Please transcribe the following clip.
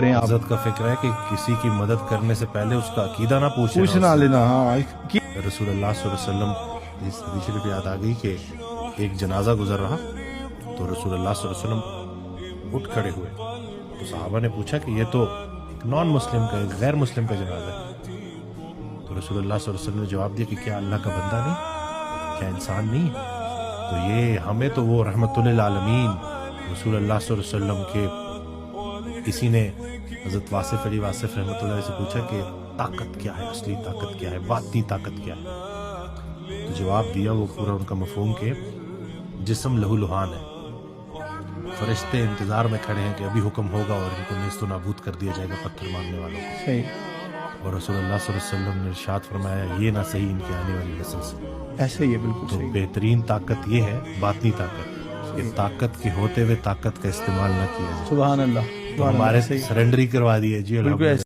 عزت کا فکر ہے کہ کسی کی مدد کرنے سے پہلے اس کا عقیدہ نہ پوچھنا لینا. ہاں رسول اللہ صلی اللہ علیہ وسلم اس حدیث شریف یاد آ گئی کہ ایک جنازہ گزر رہا تو رسول اللہ صلی اللہ علیہ وسلم اٹھ کھڑے ہوئے تو صحابہ نے پوچھا کہ یہ تو ایک نان مسلم کا ایک غیر مسلم کا جنازہ ہے. تو رسول اللہ صلی اللہ علیہ وسلم نے جواب دیا کہ کیا اللہ کا بندہ نہیں, کیا انسان نہیں؟ تو یہ ہمیں تو وہ رحمت للعالمین رسول اللہ صلی اللہ علیہ وسلم کے کسی نے حضرت واصف علی واصف رحمۃ اللہ علیہ سے پوچھا کہ طاقت کیا ہے, اصلی طاقت کیا ہے, باطنی طاقت کیا ہے؟ تو جواب دیا وہ پورا ان کا مفہوم کہ جسم لہو لہان ہے, فرشتے انتظار میں کھڑے ہیں کہ ابھی حکم ہوگا اور ان کو نیست و نابود کر دیا جائے گا پتھر مارنے والوں کو. صحیح. اور رسول اللہ صلی اللہ علیہ وسلم نے ارشاد فرمایا یہ نہ صحیح ان کی آنے والی نسل سے. ایسے ہی ہے, بالکل تو صحیح. بہترین طاقت یہ ہے باطنی طاقت کہ طاقت کے ہوتے ہوئے طاقت کا استعمال نہ کیا جائے. سبحان اللہ. تو ہمارے سرنڈر ہی کروا دیے جی. بالکل.